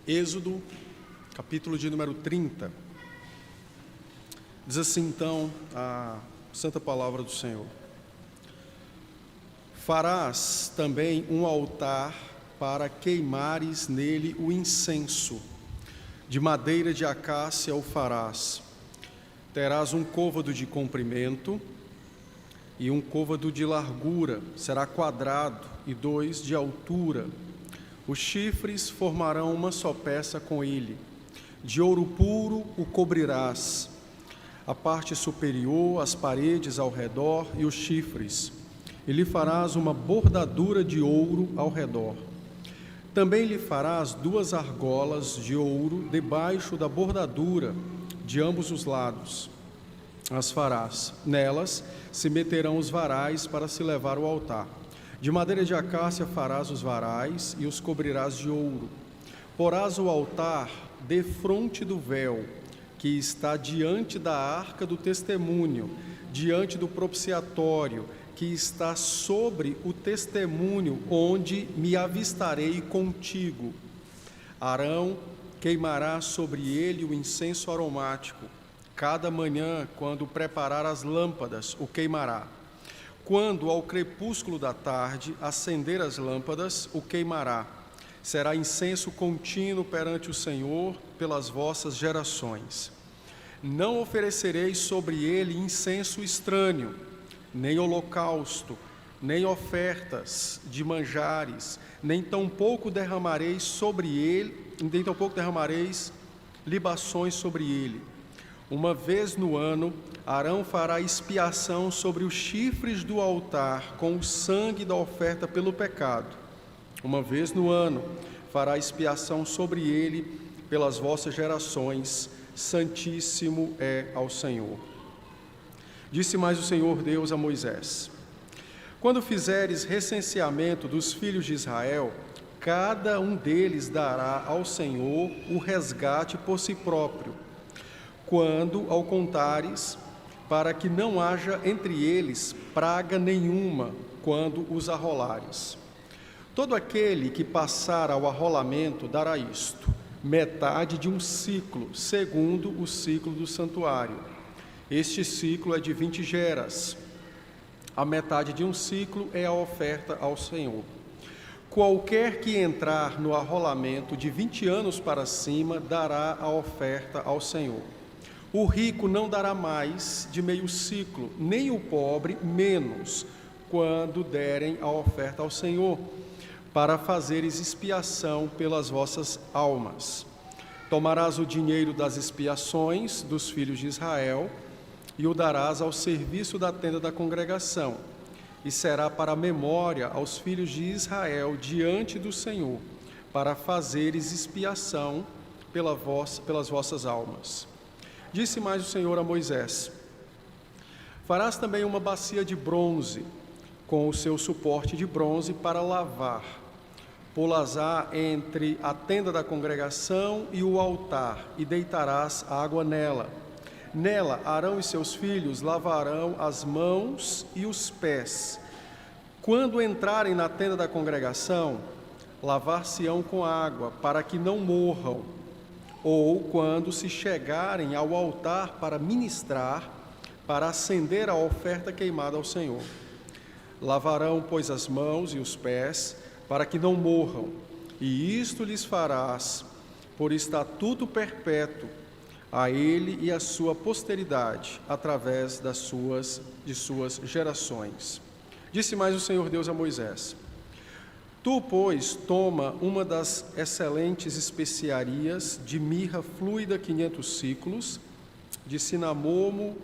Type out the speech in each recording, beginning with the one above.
Êxodo, capítulo de número 30. Diz assim então a santa palavra do Senhor: Farás também um altar para queimares nele o incenso, de madeira de acácia o farás. Terás um côvado de comprimento e um côvado de largura, será quadrado, e 2 de altura. Os chifres formarão uma só peça com ele. De ouro puro o cobrirás, a parte superior, as paredes ao redor e os chifres. E lhe farás uma bordadura de ouro ao redor. Também lhe farás 2 argolas de ouro debaixo da bordadura, de ambos os lados. As farás. Nelas se meterão os varais para se levar ao altar. De madeira de acácia farás os varais e os cobrirás de ouro. Porás o altar defronte do véu, que está diante da arca do testemunho, diante do propiciatório, que está sobre o testemunho, onde me avistarei contigo. Arão queimará sobre ele o incenso aromático. Cada manhã, quando preparar as lâmpadas, o queimará. Quando ao crepúsculo da tarde acender as lâmpadas, o queimará. Será incenso contínuo perante o Senhor pelas vossas gerações. Não oferecereis sobre ele incenso estranho, nem holocausto, nem ofertas de manjares, nem tampouco derramareis libações sobre ele. Uma vez no ano, Arão fará expiação sobre os chifres do altar com o sangue da oferta pelo pecado. Uma vez no ano, fará expiação sobre ele pelas vossas gerações. Santíssimo é ao Senhor. Disse mais o Senhor Deus a Moisés: Quando fizeres recenseamento dos filhos de Israel, cada um deles dará ao Senhor o resgate por si próprio. Quando ao contares, para que não haja entre eles praga nenhuma quando os arrolares. Todo aquele que passar ao arrolamento dará isto: metade de um ciclo, segundo o ciclo do santuário. Este ciclo é de 20 geras. A metade de um ciclo é a oferta ao Senhor. Qualquer que entrar no arrolamento de 20 anos para cima dará a oferta ao Senhor. O rico não dará mais de meio ciclo, nem o pobre menos, quando derem a oferta ao Senhor, para fazeres expiação pelas vossas almas. Tomarás o dinheiro das expiações dos filhos de Israel e o darás ao serviço da tenda da congregação, e será para memória aos filhos de Israel diante do Senhor, para fazeres expiação pelas vossas almas. Disse mais o Senhor a Moisés: Farás também uma bacia de bronze, com o seu suporte de bronze para lavar. Pô-las-á entre a tenda da congregação e o altar, e deitarás água nela. Nela, Arão e seus filhos lavarão as mãos e os pés. Quando entrarem na tenda da congregação, lavar-se-ão com água, para que não morram. Ou quando se chegarem ao altar para ministrar, para acender a oferta queimada ao Senhor. Lavarão, pois, as mãos e os pés, para que não morram, e isto lhes farás por estatuto perpétuo, a ele e a sua posteridade, através de suas gerações. Disse mais o Senhor Deus a Moisés: Tu, pois, toma uma das excelentes especiarias de mirra fluida 500 ciclos, de cinamomo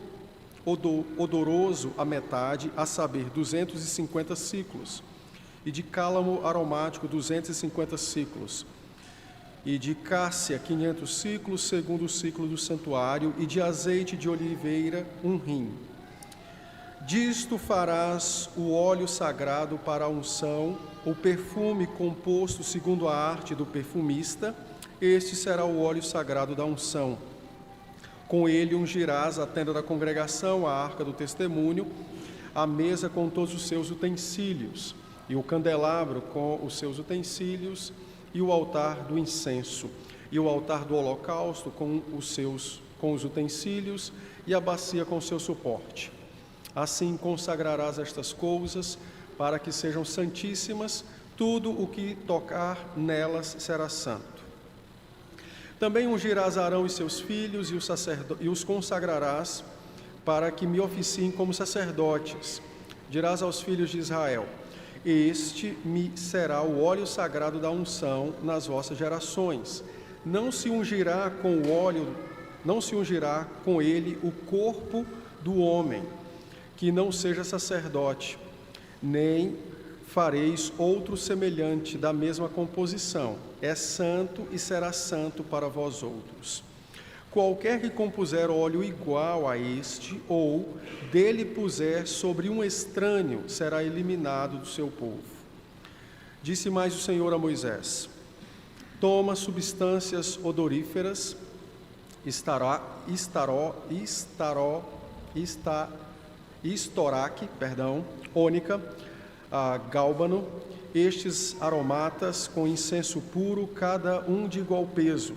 odoroso a metade, a saber, 250 ciclos, e de cálamo aromático 250 ciclos, e de cássia 500 ciclos, segundo o ciclo do santuário, e de azeite de oliveira 1 rim. Disto farás o óleo sagrado para a unção, o perfume composto segundo a arte do perfumista. Este será o óleo sagrado da unção. Com ele ungirás a tenda da congregação, a arca do testemunho, a mesa com todos os seus utensílios, e o candelabro com os seus utensílios, e o altar do incenso, e o altar do holocausto com os utensílios, e a bacia com seu suporte. Assim consagrarás estas coisas, para que sejam santíssimas, tudo o que tocar nelas será santo. Também ungirás Arão e seus filhos, e os consagrarás, para que me oficiem como sacerdotes. Dirás aos filhos de Israel: este me será o óleo sagrado da unção nas vossas gerações. Não se ungirá com ele o corpo do homem, que não seja sacerdote, nem fareis outro semelhante da mesma composição. É santo e será santo para vós outros. Qualquer que compuser óleo igual a este, ou dele puser sobre um estranho, será eliminado do seu povo. Disse mais o Senhor a Moisés: toma substâncias odoríferas, estoraque, ônica, gálbano, estes aromatas com incenso puro, cada um de igual peso.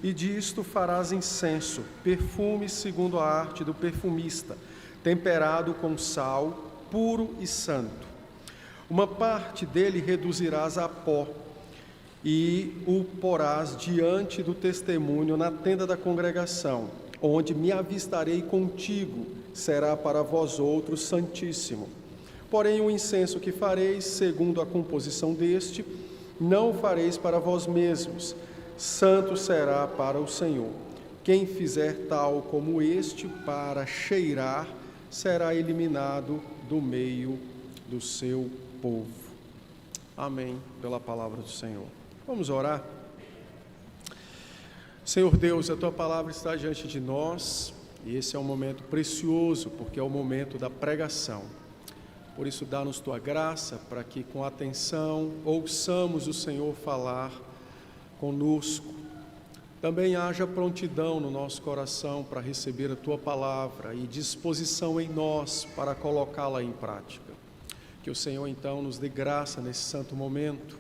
E disto farás incenso, perfume segundo a arte do perfumista, temperado com sal, puro e santo. Uma parte dele reduzirás a pó, e o porás diante do testemunho na tenda da congregação, onde me avistarei contigo, será para vós outros santíssimo. Porém o incenso que fareis, segundo a composição deste, não o fareis para vós mesmos, santo será para o Senhor. Quem fizer tal como este para cheirar, será eliminado do meio do seu povo. Amém, pela palavra do Senhor. Vamos orar. Senhor Deus, a Tua palavra está diante de nós, e esse é um momento precioso, porque é o momento da pregação. Por isso, dá-nos Tua graça, para que com atenção ouçamos o Senhor falar conosco. Também haja prontidão no nosso coração para receber a Tua palavra e disposição em nós para colocá-la em prática. Que o Senhor, então, nos dê graça nesse santo momento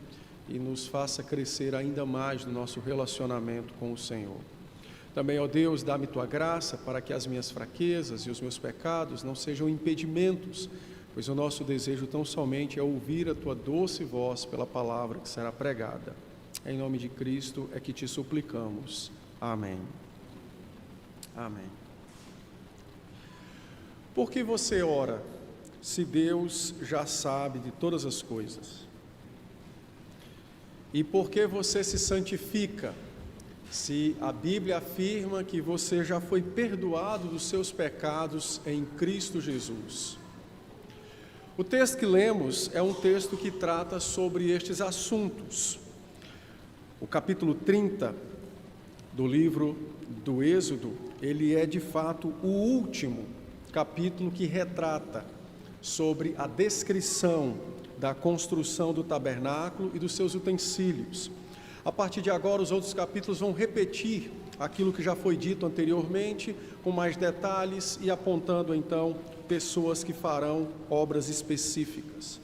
e nos faça crescer ainda mais no nosso relacionamento com o Senhor. Também, ó Deus, dá-me Tua graça para que as minhas fraquezas e os meus pecados não sejam impedimentos, pois o nosso desejo tão somente é ouvir a Tua doce voz pela palavra que será pregada. Em nome de Cristo é que te suplicamos. Amém. Amém. Por que você ora, se Deus já sabe de todas as coisas? E por que você se santifica, se a Bíblia afirma que você já foi perdoado dos seus pecados em Cristo Jesus? O texto que lemos é um texto que trata sobre estes assuntos. O capítulo 30 do livro do Êxodo, ele é de fato o último capítulo que retrata sobre a descrição da construção do tabernáculo e dos seus utensílios. A partir de agora, os outros capítulos vão repetir aquilo que já foi dito anteriormente, com mais detalhes e apontando então pessoas que farão obras específicas.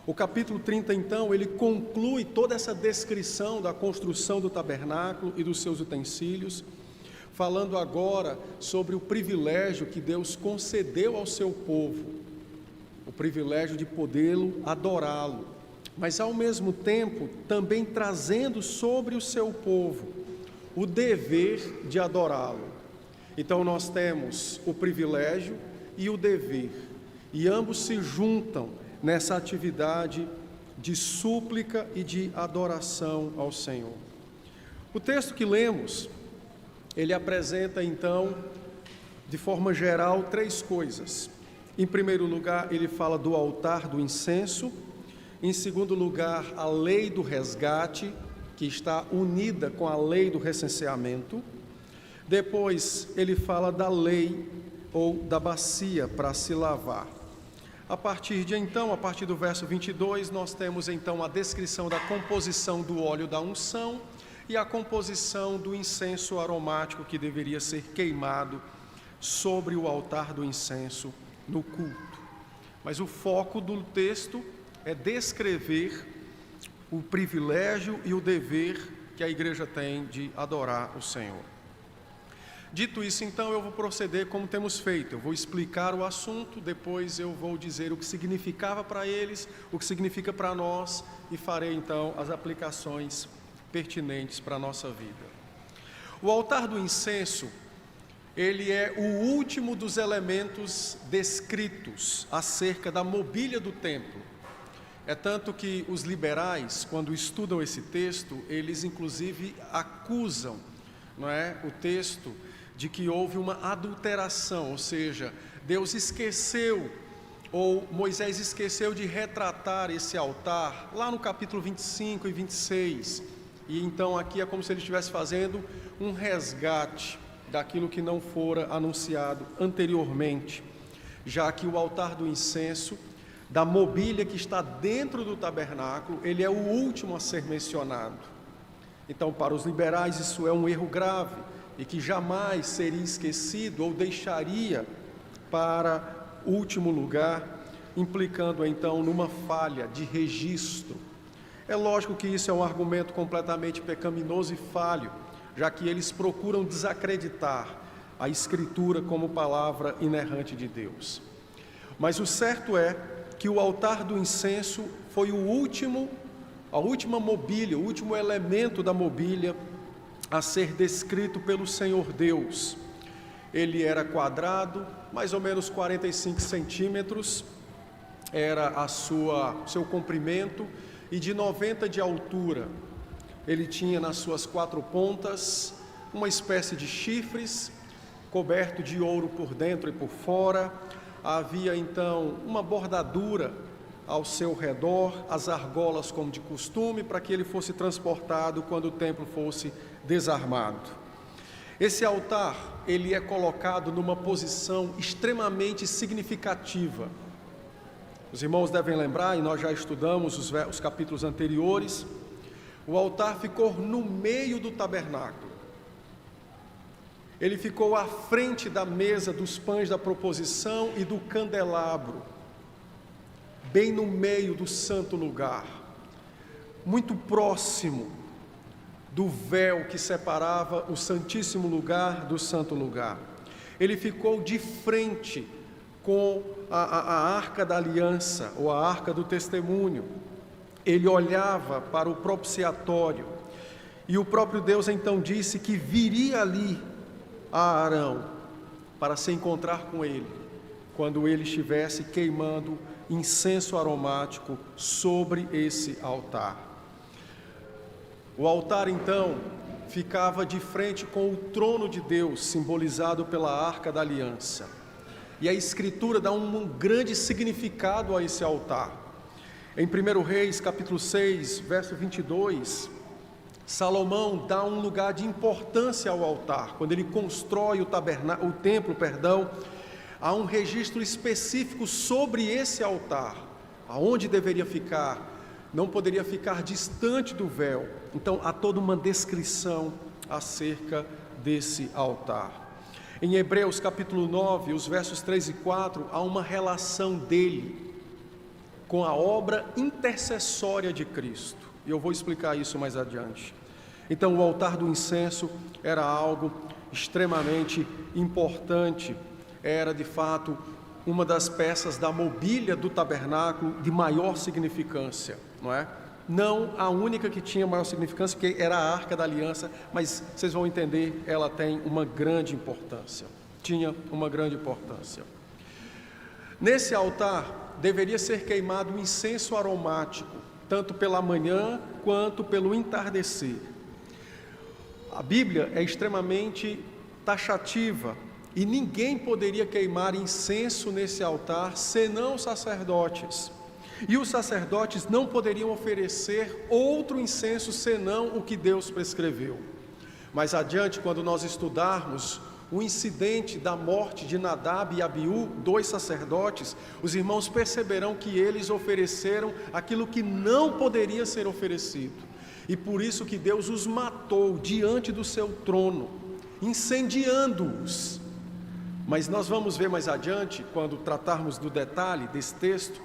O capítulo 30, então, ele conclui toda essa descrição da construção do tabernáculo e dos seus utensílios, falando agora sobre o privilégio que Deus concedeu ao seu povo, o privilégio de podê-lo adorá-lo, mas ao mesmo tempo também trazendo sobre o seu povo o dever de adorá-lo. Então nós temos o privilégio e o dever, e ambos se juntam nessa atividade de súplica e de adoração ao Senhor. O texto que lemos, ele apresenta então, de forma geral, três coisas. Em primeiro lugar, ele fala do altar do incenso. Em segundo lugar, a lei do resgate, que está unida com a lei do recenseamento. Depois, ele fala da lei ou da bacia para se lavar. A partir do verso 22, nós temos então a descrição da composição do óleo da unção e a composição do incenso aromático que deveria ser queimado sobre o altar do incenso no culto. Mas o foco do texto é descrever o privilégio e o dever que a igreja tem de adorar o Senhor. Dito isso, então, eu vou proceder como temos feito. Eu vou explicar o assunto, depois eu vou dizer o que significava para eles, o que significa para nós, e farei, então, as aplicações pertinentes para a nossa vida. O altar do incenso, ele é o último dos elementos descritos acerca da mobília do templo. É tanto que os liberais, quando estudam esse texto, eles inclusive acusam, não é, o texto de que houve uma adulteração, ou seja, Deus esqueceu, ou Moisés esqueceu de retratar esse altar, lá no capítulo 25 e 26, e então aqui é como se ele estivesse fazendo um resgate daquilo que não fora anunciado anteriormente, já que o altar do incenso, da mobília que está dentro do tabernáculo, ele é o último a ser mencionado. Então, para os liberais, isso é um erro grave, e que jamais seria esquecido ou deixaria para último lugar, implicando então numa falha de registro. É lógico que isso é um argumento completamente pecaminoso e falho, já que eles procuram desacreditar a Escritura como palavra inerrante de Deus. Mas o certo é que o altar do incenso foi a última mobília, o último elemento da mobília a ser descrito pelo Senhor Deus. Ele era quadrado, mais ou menos 45 centímetros, era seu comprimento, e de 90 de altura. Ele tinha nas suas 4 pontas uma espécie de chifres, coberto de ouro por dentro e por fora. Havia então uma bordadura ao seu redor, as argolas como de costume, para que ele fosse transportado quando o templo fosse desarmado. Esse altar, ele é colocado numa posição extremamente significativa. Os irmãos devem lembrar, e nós já estudamos os capítulos anteriores, o altar ficou no meio do tabernáculo. Ele ficou à frente da mesa dos pães da proposição e do candelabro, bem no meio do santo lugar, muito próximo do véu que separava o santíssimo lugar do santo lugar. Ele ficou de frente com a arca da aliança, ou a arca do testemunho. Ele olhava para o propiciatório, e o próprio Deus então disse que viria ali a Arão para se encontrar com ele, quando ele estivesse queimando incenso aromático sobre esse altar. O altar então ficava de frente com o trono de Deus, simbolizado pela arca da aliança. E a Escritura dá um grande significado a esse altar. Em 1 Reis, capítulo 6, verso 22, Salomão dá um lugar de importância ao altar. Quando ele constrói o templo, há um registro específico sobre esse altar, aonde deveria ficar. Não poderia ficar distante do véu. Então há toda uma descrição acerca desse altar. Em Hebreus capítulo 9, os versos 3 e 4, há uma relação dele com a obra intercessória de Cristo. E eu vou explicar isso mais adiante. Então o altar do incenso era algo extremamente importante. Era de fato uma das peças da mobília do tabernáculo de maior significância, não é? Não a única que tinha maior significância, que era a Arca da Aliança, mas vocês vão entender, ela tem uma grande importância. Tinha uma grande importância. Nesse altar deveria ser queimado um incenso aromático, tanto pela manhã quanto pelo entardecer. A Bíblia é extremamente taxativa, e ninguém poderia queimar incenso nesse altar, senão os sacerdotes. E os sacerdotes não poderiam oferecer outro incenso, senão o que Deus prescreveu. Mais adiante, quando nós estudarmos o incidente da morte de Nadab e Abiú, 2 sacerdotes, os irmãos perceberão que eles ofereceram aquilo que não poderia ser oferecido. E por isso que Deus os matou diante do seu trono, incendiando-os. Mas nós vamos ver mais adiante, quando tratarmos do detalhe desse texto,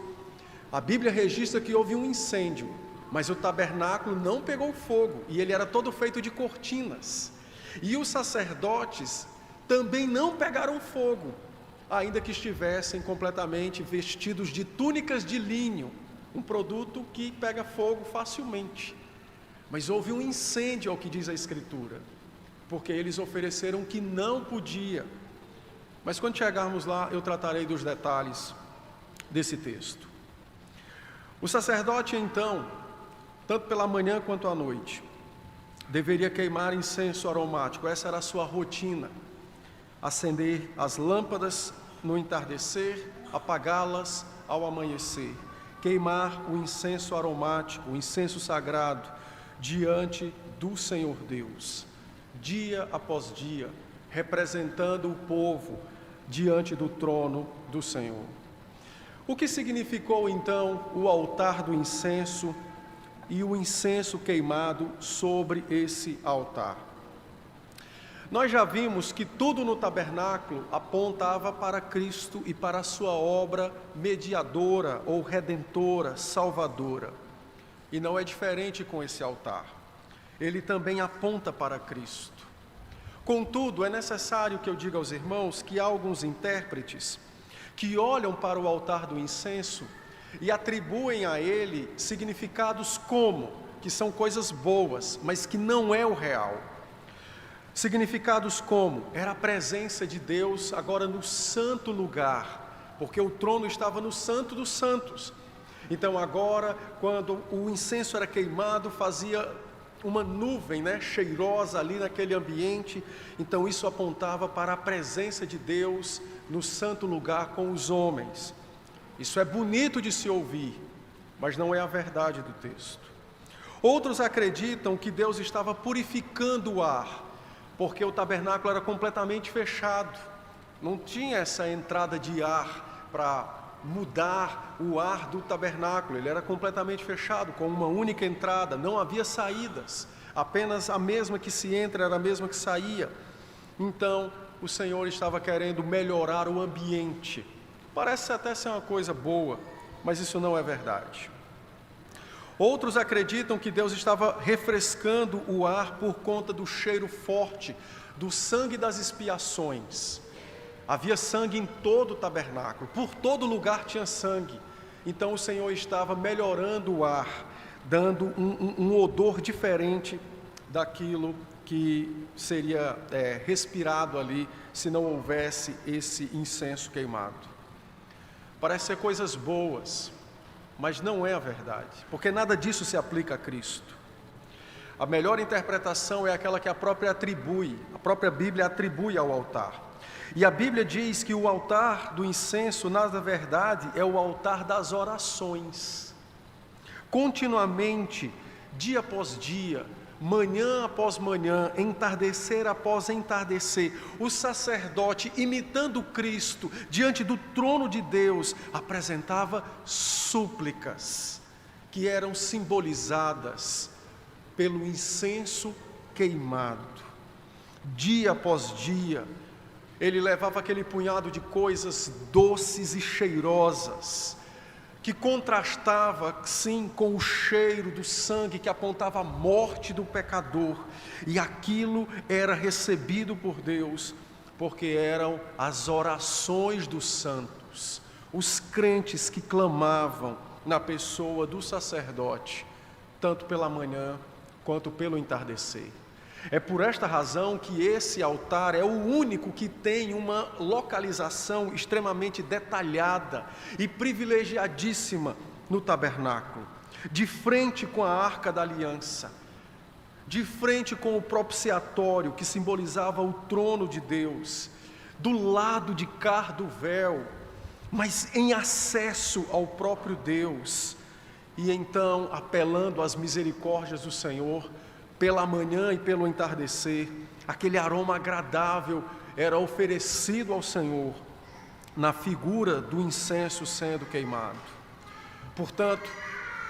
a Bíblia registra que houve um incêndio, mas o tabernáculo não pegou fogo, e ele era todo feito de cortinas. E os sacerdotes também não pegaram fogo, ainda que estivessem completamente vestidos de túnicas de linho, um produto que pega fogo facilmente. Mas houve um incêndio, ao que diz a Escritura, porque eles ofereceram o que não podia. Mas quando chegarmos lá, eu tratarei dos detalhes desse texto. O sacerdote, então, tanto pela manhã quanto à noite, deveria queimar incenso aromático. Essa era a sua rotina: acender as lâmpadas no entardecer, apagá-las ao amanhecer, queimar o incenso aromático, o incenso sagrado, diante do Senhor Deus, dia após dia, representando o povo diante do trono do Senhor. O que significou então o altar do incenso e o incenso queimado sobre esse altar? Nós já vimos que tudo no tabernáculo apontava para Cristo e para a sua obra mediadora ou redentora, salvadora. E não é diferente com esse altar. Ele também aponta para Cristo. Contudo, é necessário que eu diga aos irmãos que há alguns intérpretes que olham para o altar do incenso e atribuem a ele significados como, que são coisas boas, mas que não é o real. Significados como, era a presença de Deus agora no santo lugar, porque o trono estava no santo dos santos. Então agora, quando o incenso era queimado, fazia uma nuvem, cheirosa ali naquele ambiente. Então isso apontava para a presença de Deus no santo lugar com os homens. Isso é bonito de se ouvir, mas não é a verdade do texto. Outros acreditam que Deus estava purificando o ar, porque o tabernáculo era completamente fechado, não tinha essa entrada de ar para mudar o ar do tabernáculo, ele era completamente fechado, com uma única entrada, não havia saídas, apenas a mesma que se entra era a mesma que saía. Então o Senhor estava querendo melhorar o ambiente. Parece até ser uma coisa boa, mas isso não é verdade. Outros acreditam que Deus estava refrescando o ar por conta do cheiro forte do sangue das expiações. Havia sangue em todo o tabernáculo, por todo lugar tinha sangue. Então o Senhor estava melhorando o ar, dando um odor diferente daquilo que seria respirado ali, se não houvesse esse incenso queimado. Parece ser coisas boas, mas não é a verdade, porque nada disso se aplica a Cristo. A melhor interpretação é aquela que a própria Bíblia atribui ao altar. E a Bíblia diz que o altar do incenso, na verdade, é o altar das orações. Continuamente, dia após dia, manhã após manhã, entardecer após entardecer, o sacerdote, imitando Cristo, diante do trono de Deus, apresentava súplicas, que eram simbolizadas pelo incenso queimado. Dia após dia, ele levava aquele punhado de coisas doces e cheirosas, que contrastava, sim, com o cheiro do sangue que apontava a morte do pecador. E aquilo era recebido por Deus, porque eram as orações dos santos, os crentes que clamavam na pessoa do sacerdote, tanto pela manhã quanto pelo entardecer. É por esta razão que esse altar é o único que tem uma localização extremamente detalhada e privilegiadíssima no tabernáculo, de frente com a arca da aliança, de frente com o propiciatório que simbolizava o trono de Deus, do lado de cá do véu, mas em acesso ao próprio Deus. E então, apelando às misericórdias do Senhor, pela manhã e pelo entardecer, aquele aroma agradável era oferecido ao Senhor, na figura do incenso sendo queimado. Portanto,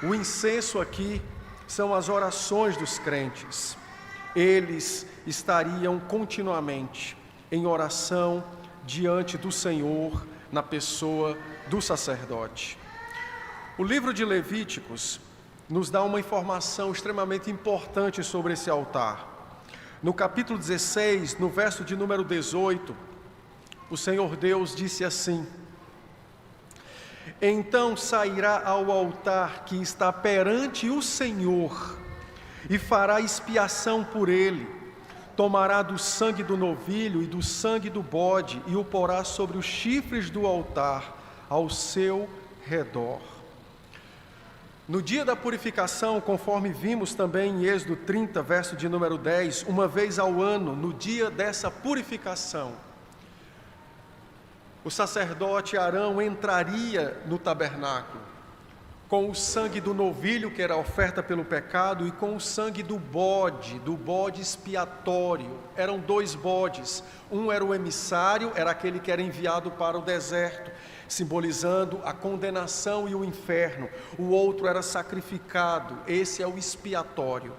o incenso aqui são as orações dos crentes. Eles estariam continuamente em oração diante do Senhor, na pessoa do sacerdote. O livro de Levíticos nos dá uma informação extremamente importante sobre esse altar. No capítulo 16, no verso de número 18, o Senhor Deus disse assim: então sairá ao altar que está perante o Senhor e fará expiação por ele, tomará do sangue do novilho e do sangue do bode e o porá sobre os chifres do altar ao seu redor. No dia da purificação, conforme vimos também em Êxodo 30, verso de número 10, uma vez ao ano, no dia dessa purificação, o sacerdote Arão entraria no tabernáculo com o sangue do novilho, que era a oferta pelo pecado, e com o sangue do bode expiatório. Eram 2 bodes, um era o emissário, era aquele que era enviado para o deserto, simbolizando a condenação e o inferno. O outro era sacrificado, esse é o expiatório.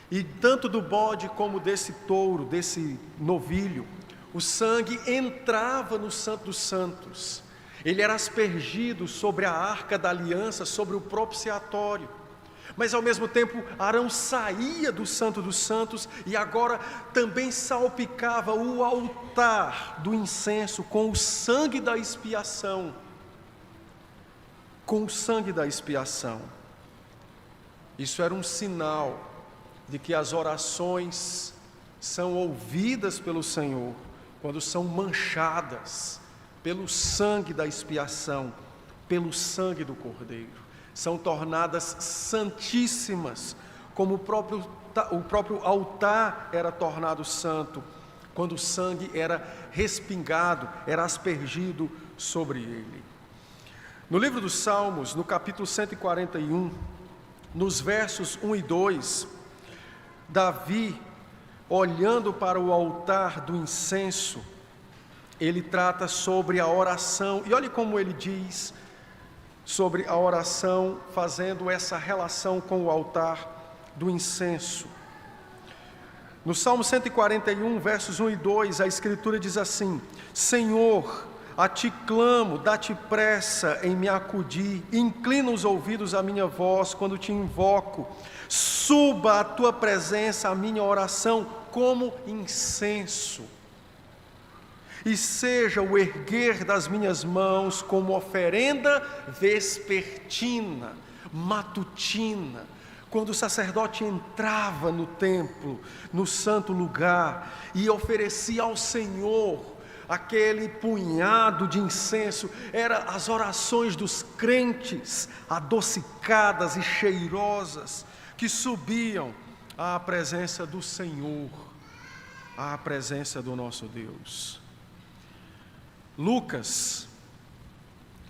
E tanto do bode como desse touro, desse novilho, o sangue entrava no Santo dos Santos. Ele era aspergido sobre a arca da aliança, sobre o propiciatório. Mas ao mesmo tempo, Arão saía do Santo dos Santos e agora também salpicava o altar do incenso com o sangue da expiação. Com o sangue da expiação. Isso era um sinal de que as orações são ouvidas pelo Senhor quando são manchadas pelo sangue da expiação, pelo sangue do Cordeiro. São tornadas santíssimas, como o próprio altar era tornado santo, quando o sangue era respingado, era aspergido sobre ele. No livro dos Salmos, no capítulo 141, nos versos 1 e 2, Davi, olhando para o altar do incenso, ele trata sobre a oração, e olhe como ele diz sobre a oração, fazendo essa relação com o altar do incenso. No Salmo 141, versos 1 e 2, a Escritura diz assim: Senhor, a ti clamo, dá-te pressa em me acudir, inclina os ouvidos à minha voz quando te invoco, suba à tua presença a minha oração como incenso, e seja o erguer das minhas mãos como oferenda vespertina, matutina. Quando o sacerdote entrava no templo, no santo lugar, e oferecia ao Senhor aquele punhado de incenso, eram as orações dos crentes, adocicadas e cheirosas, que subiam à presença do Senhor, à presença do nosso Deus. Lucas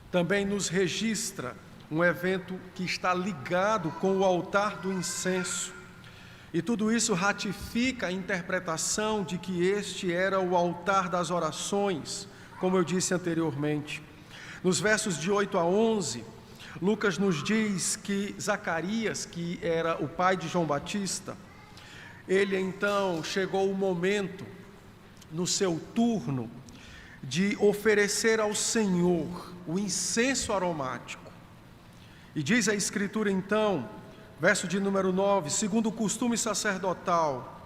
também nos registra um evento que está ligado com o altar do incenso, e tudo isso ratifica a interpretação de que este era o altar das orações, como eu disse anteriormente. Nos versos de 8 a 11, Lucas nos diz que Zacarias, que era o pai de João Batista, ele então chegou o momento, no seu turno, de oferecer ao Senhor o incenso aromático. E diz a Escritura então, verso de número 9, segundo o costume sacerdotal,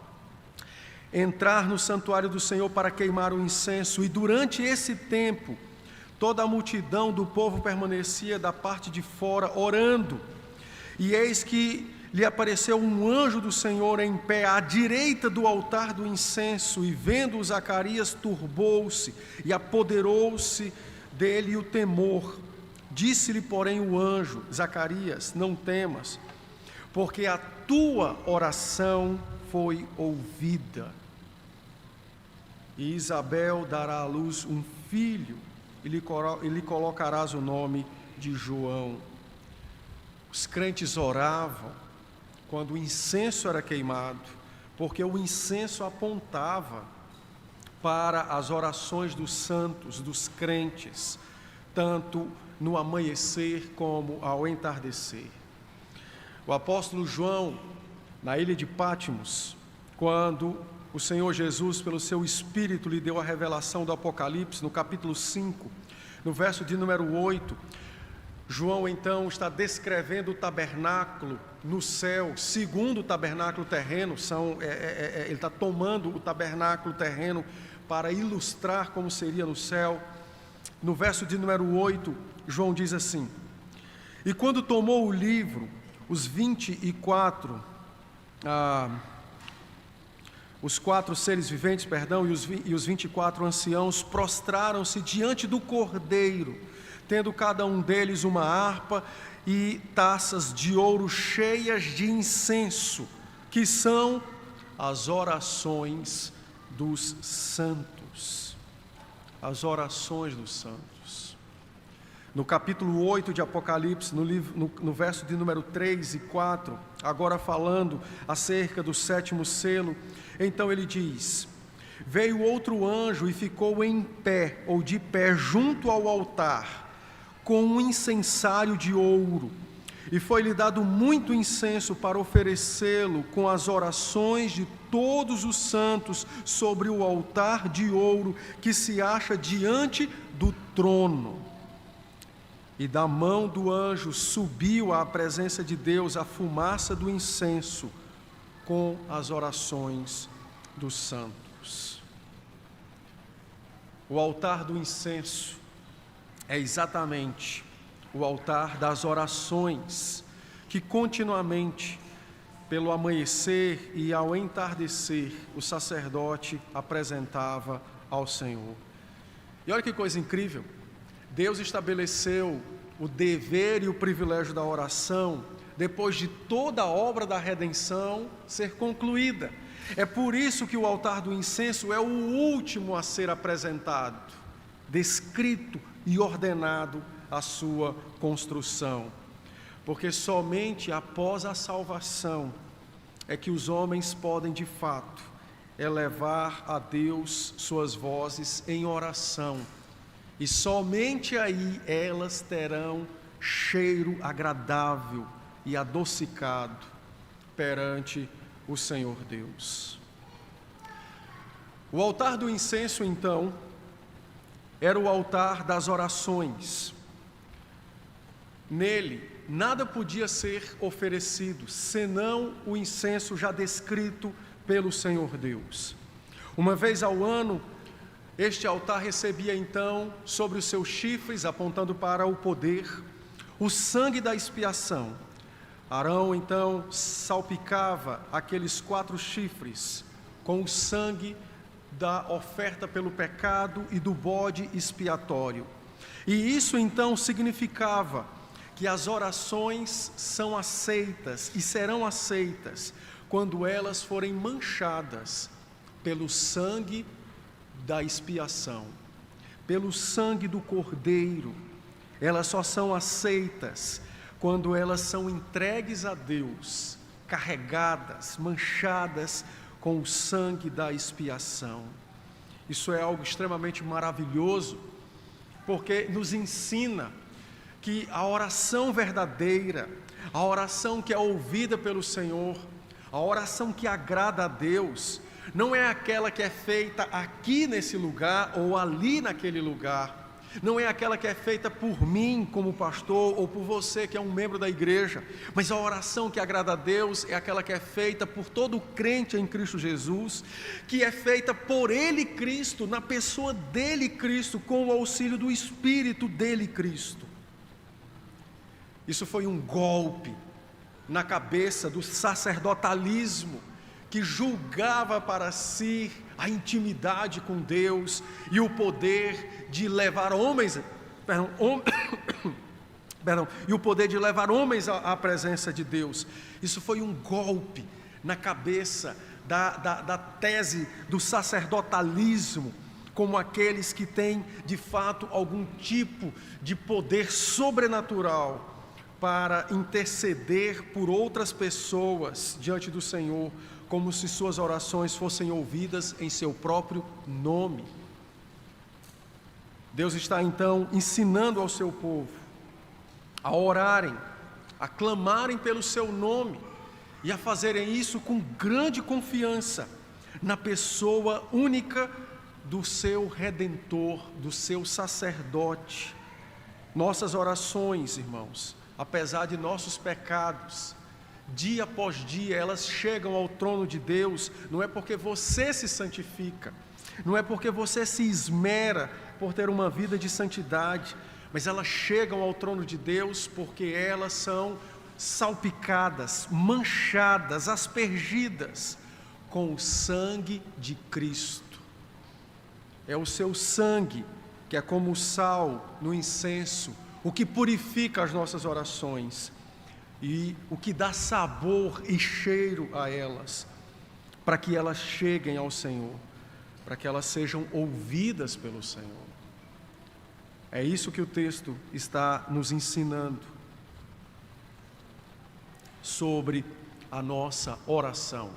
entrar no santuário do Senhor para queimar o incenso, e durante esse tempo, toda a multidão do povo permanecia da parte de fora, orando, e eis que lhe apareceu um anjo do Senhor em pé à direita do altar do incenso, e vendo Zacarias turbou-se e apoderou-se dele o temor. Disse-lhe, porém, o anjo: Zacarias, não temas, porque a tua oração foi ouvida, e Isabel dará à luz um filho, e lhe colocarás o nome de João. Os crentes oravam quando o incenso era queimado, porque o incenso apontava para as orações dos santos, dos crentes, tanto no amanhecer como ao entardecer. O apóstolo João, na ilha de Patmos, quando o Senhor Jesus, pelo seu Espírito, lhe deu a revelação do Apocalipse, no capítulo 5, no verso de número 8, João então está descrevendo o tabernáculo no céu, segundo o tabernáculo terreno. Ele está tomando o tabernáculo terreno para ilustrar como seria no céu. No verso de número 8, João diz assim: e quando tomou o livro, os 4 seres viventes, e os 24 anciãos prostraram-se diante do Cordeiro, tendo cada um deles uma harpa e taças de ouro cheias de incenso, que são as orações dos santos. As orações dos santos. No capítulo 8 de Apocalipse, no verso de número 3 e 4, agora falando acerca do 7º selo, então ele diz: veio outro anjo e ficou em pé, ou de pé, junto ao altar, com um incensário de ouro, e foi-lhe dado muito incenso para oferecê-lo com as orações de todos os santos sobre o altar de ouro que se acha diante do trono. E da mão do anjo subiu à presença de Deus a fumaça do incenso com as orações dos santos. O altar do incenso é exatamente o altar das orações que continuamente, pelo amanhecer e ao entardecer, o sacerdote apresentava ao Senhor. E olha que coisa incrível, Deus estabeleceu o dever e o privilégio da oração depois de toda a obra da redenção ser concluída. É por isso que o altar do incenso é o último a ser apresentado, descrito e ordenado a sua construção, porque somente após a salvação é que os homens podem de fato elevar a Deus suas vozes em oração, e somente aí elas terão cheiro agradável e adocicado perante o Senhor Deus. O altar do incenso, então, era o altar das orações. Nele, nada podia ser oferecido, senão o incenso já descrito pelo Senhor Deus. Uma vez ao ano, este altar recebia então, sobre os seus chifres, apontando para o poder, o sangue da expiação. Arão então salpicava aqueles 4 chifres com o sangue da oferta pelo pecado e do bode expiatório. E isso então significava que as orações são aceitas e serão aceitas quando elas forem manchadas pelo sangue da expiação, pelo sangue do Cordeiro. Elas só são aceitas quando elas são entregues a Deus, carregadas, manchadas com o sangue da expiação. Isso é algo extremamente maravilhoso, porque nos ensina que a oração verdadeira, a oração que é ouvida pelo Senhor, a oração que agrada a Deus, não é aquela que é feita aqui nesse lugar ou ali naquele lugar, não é aquela que é feita por mim como pastor ou por você que é um membro da igreja, mas a oração que agrada a Deus é aquela que é feita por todo crente em Cristo Jesus, que é feita por Ele Cristo, na pessoa dele Cristo, com o auxílio do Espírito dele Cristo. Isso foi um golpe na cabeça do sacerdotalismo, que julgava para si a intimidade com Deus e o poder de levar homens, e o poder de levar homens à presença de Deus. Isso foi um golpe na cabeça da tese do sacerdotalismo, como aqueles que têm de fato algum tipo de poder sobrenatural para interceder por outras pessoas diante do Senhor, como se suas orações fossem ouvidas em seu próprio nome. Deus está então ensinando ao seu povo a orarem, a clamarem pelo seu nome e a fazerem isso com grande confiança na pessoa única do seu Redentor, do seu sacerdote, Nossas orações, irmãos, apesar de nossos pecados, dia após dia, elas chegam ao trono de Deus, não é porque você se santifica, não é porque você se esmera por ter uma vida de santidade, mas elas chegam ao trono de Deus porque elas são salpicadas, manchadas, aspergidas com o sangue de Cristo. É o seu sangue que é como o sal no incenso, o que purifica as nossas orações e o que dá sabor e cheiro a elas, para que elas cheguem ao Senhor, para que elas sejam ouvidas pelo Senhor. É isso que o texto está nos ensinando sobre a nossa oração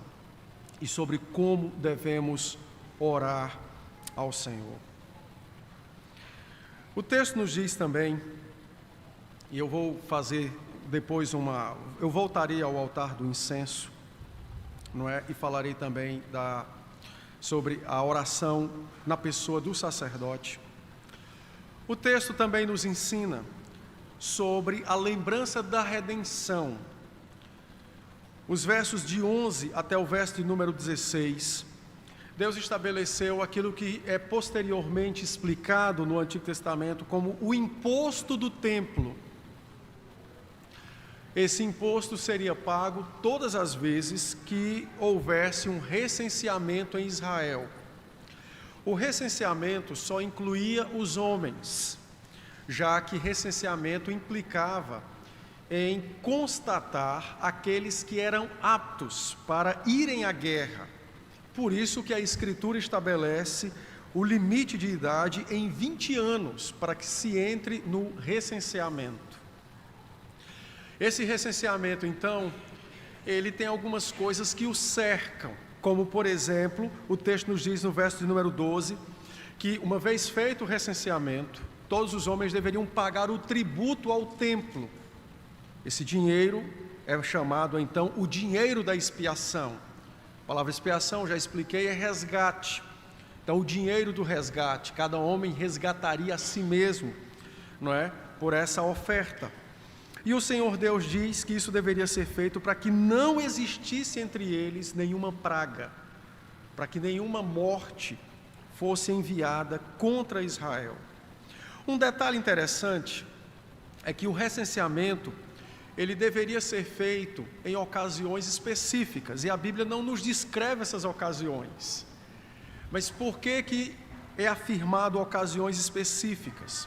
e sobre como devemos orar ao Senhor. O texto nos diz também, e eu vou fazer depois eu voltarei ao altar do incenso, não é? E falarei também sobre a oração na pessoa do sacerdote. O texto também nos ensina sobre a lembrança da redenção. Os versos de 11 até o verso de número 16, Deus estabeleceu aquilo que é posteriormente explicado no Antigo Testamento como o imposto do templo. Esse imposto seria pago todas as vezes que houvesse um recenseamento em Israel. O recenseamento só incluía os homens, já que recenseamento implicava em constatar aqueles que eram aptos para irem à guerra. Por isso que a Escritura estabelece o limite de idade em 20 anos para que se entre no recenseamento. Esse recenseamento, então, ele tem algumas coisas que o cercam, como, por exemplo, o texto nos diz no verso de número 12, que uma vez feito o recenseamento, todos os homens deveriam pagar o tributo ao templo. Esse dinheiro é chamado, então, o dinheiro da expiação. A palavra expiação, já expliquei, é resgate. Então, o dinheiro do resgate, cada homem resgataria a si mesmo, não é? Por essa oferta. E o Senhor Deus diz que isso deveria ser feito para que não existisse entre eles nenhuma praga, para que nenhuma morte fosse enviada contra Israel. Um detalhe interessante é que o recenseamento, ele deveria ser feito em ocasiões específicas, e a Bíblia não nos descreve essas ocasiões. Mas por que é afirmado ocasiões específicas?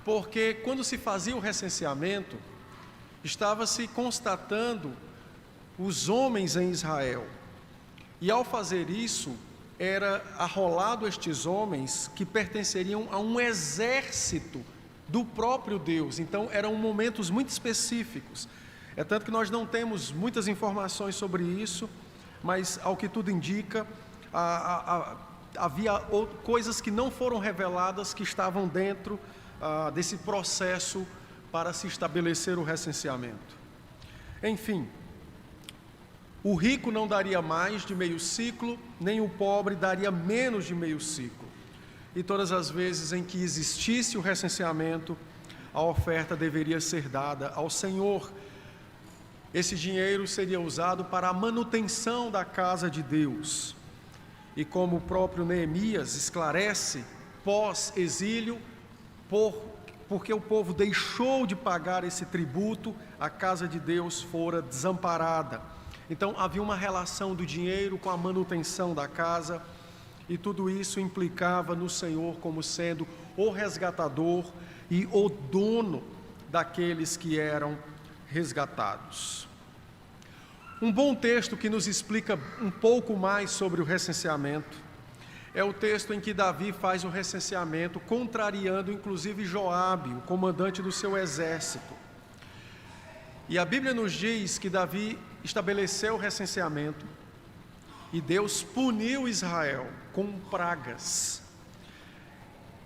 Porque quando se fazia o recenseamento, estava-se constatando os homens em Israel. E ao fazer isso, era arrolado estes homens que pertenceriam a um exército do próprio Deus. Então eram momentos muito específicos. É tanto que nós não temos muitas informações sobre isso, mas ao que tudo indica, havia coisas que não foram reveladas que estavam dentro desse processo para se estabelecer o recenseamento. Enfim, o rico não daria mais de meio ciclo, nem o pobre daria menos de meio ciclo. E todas as vezes em que existisse o recenseamento, a oferta deveria ser dada ao Senhor. Esse dinheiro seria usado para a manutenção da casa de Deus. E como o próprio Neemias esclarece, pós-exílio, porque o povo deixou de pagar esse tributo, a casa de Deus fora desamparada. Então havia uma relação do dinheiro com a manutenção da casa, e tudo isso implicava no Senhor como sendo o resgatador e o dono daqueles que eram resgatados. Um bom texto que nos explica um pouco mais sobre o recenseamento é o texto em que Davi faz o recenseamento, contrariando inclusive Joabe, o comandante do seu exército. E a Bíblia nos diz que Davi estabeleceu o recenseamento e Deus puniu Israel com pragas.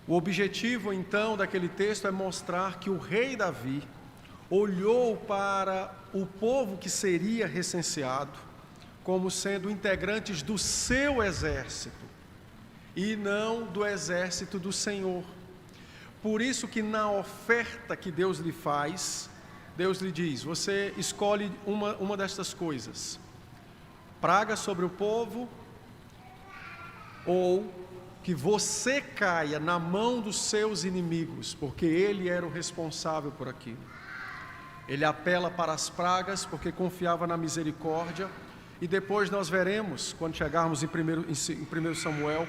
O objetivo então daquele texto é mostrar que o rei Davi olhou para o povo que seria recenseado como sendo integrantes do seu exército e não do exército do Senhor. Por isso que na oferta que Deus lhe faz, Deus lhe diz: você escolhe uma destas coisas: praga sobre o povo, ou que você caia na mão dos seus inimigos, porque ele era o responsável por aquilo. Ele apela para as pragas porque confiava na misericórdia, e depois nós veremos, quando chegarmos em 1 Samuel,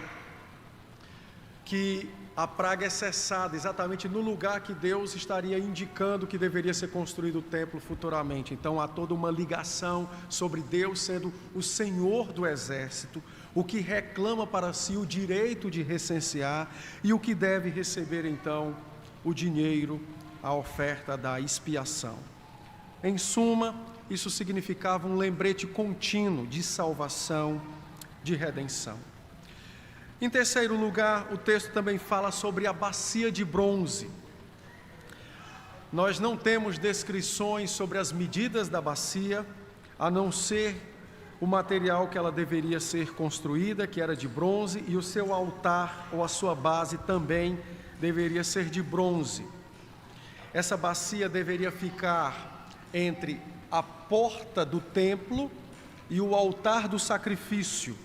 que a praga é cessada exatamente no lugar que Deus estaria indicando que deveria ser construído o templo futuramente. Então há toda uma ligação sobre Deus sendo o Senhor do exército, o que reclama para si o direito de recensear e o que deve receber então o dinheiro, a oferta da expiação. Em suma, isso significava um lembrete contínuo de salvação, de redenção. Em terceiro lugar, o texto também fala sobre a bacia de bronze. Nós não temos descrições sobre as medidas da bacia, a não ser o material que ela deveria ser construída, que era de bronze, e o seu altar ou a sua base também deveria ser de bronze. Essa bacia deveria ficar entre a porta do templo e o altar do sacrifício,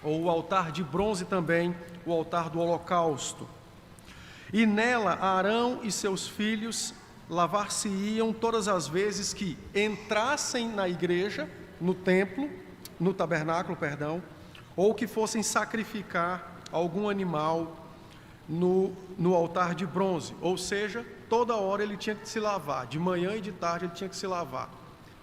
ou o altar de bronze também, o altar do holocausto. E nela Arão e seus filhos lavar-se-iam todas as vezes que entrassem na igreja, no templo, no tabernáculo, ou que fossem sacrificar algum animal no altar de bronze. Ou seja, toda hora ele tinha que se lavar, de manhã e de tarde ele tinha que se lavar,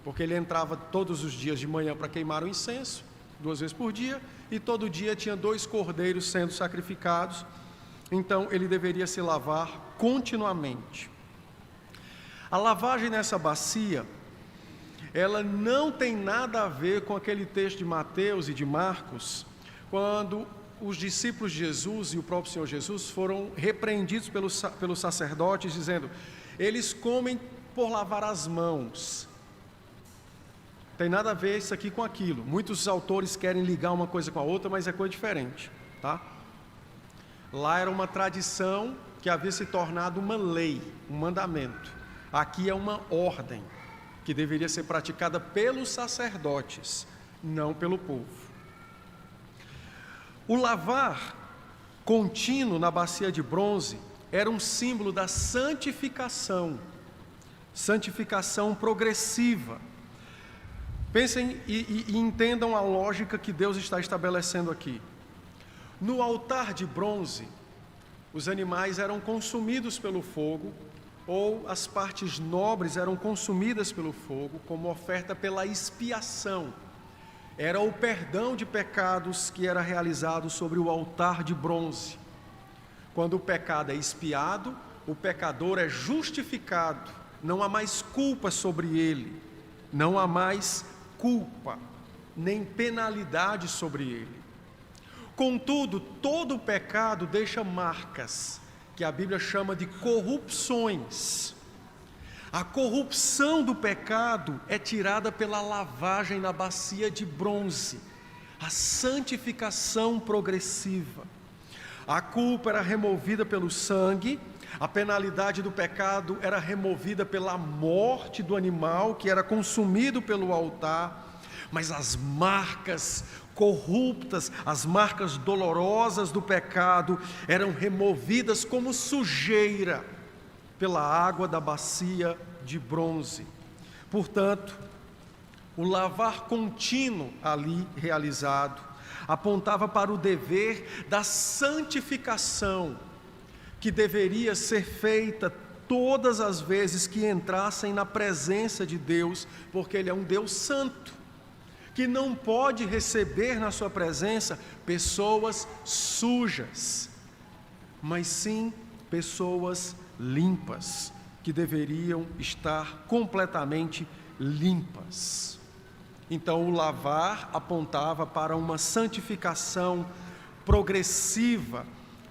porque ele entrava todos os dias de manhã para queimar o incenso, 2 vezes por dia, e todo dia tinha 2 cordeiros sendo sacrificados, então ele deveria se lavar continuamente. A lavagem nessa bacia, ela não tem nada a ver com aquele texto de Mateus e de Marcos, quando os discípulos de Jesus e o próprio Senhor Jesus foram repreendidos pelos sacerdotes, dizendo: eles comem por lavar as mãos. Tem nada a ver isso aqui com aquilo. Muitos autores querem ligar uma coisa com a outra, mas é coisa diferente, tá? Lá era uma tradição que havia se tornado uma lei, um mandamento. Aqui é uma ordem que deveria ser praticada pelos sacerdotes, não pelo povo. O lavar contínuo na bacia de bronze era um símbolo da santificação, santificação progressiva. Pensem e entendam a lógica que Deus está estabelecendo aqui. No altar de bronze, os animais eram consumidos pelo fogo, ou as partes nobres eram consumidas pelo fogo, como oferta pela expiação. Era o perdão de pecados que era realizado sobre o altar de bronze. Quando o pecado é expiado, o pecador é justificado, não há mais culpa sobre ele, não há mais culpa, nem penalidade sobre ele. Contudo, todo pecado deixa marcas, que a Bíblia chama de corrupções. A corrupção do pecado é tirada pela lavagem na bacia de bronze, a santificação progressiva. A culpa era removida pelo sangue, a penalidade do pecado era removida pela morte do animal que era consumido pelo altar, mas as marcas corruptas, as marcas dolorosas do pecado eram removidas como sujeira pela água da bacia de bronze. Portanto, o lavar contínuo ali realizado apontava para o dever da santificação que deveria ser feita todas as vezes que entrassem na presença de Deus, porque Ele é um Deus santo, que não pode receber na sua presença pessoas sujas, mas sim pessoas limpas, que deveriam estar completamente limpas. Então, o lavar apontava para uma santificação progressiva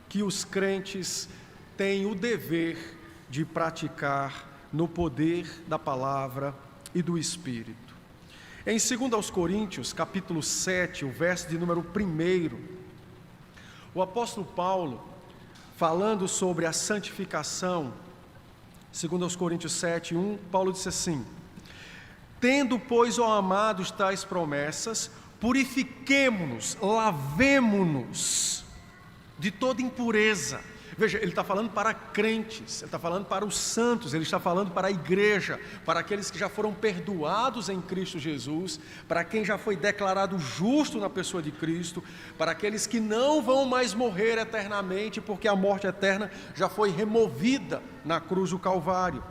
que os crentes têm o dever de praticar no poder da palavra e do Espírito. Em 2 Coríntios, capítulo 7, o verso de número 1, o apóstolo Paulo falando sobre a santificação, segundo aos Coríntios 7:1, Paulo disse assim: tendo, pois, ó amados, tais promessas, purifiquemo-nos, lavemo-nos de toda impureza. Veja, ele está falando para crentes, ele está falando para os santos, ele está falando para a igreja, para aqueles que já foram perdoados em Cristo Jesus, para quem já foi declarado justo na pessoa de Cristo, para aqueles que não vão mais morrer eternamente, porque a morte eterna já foi removida na cruz do Calvário.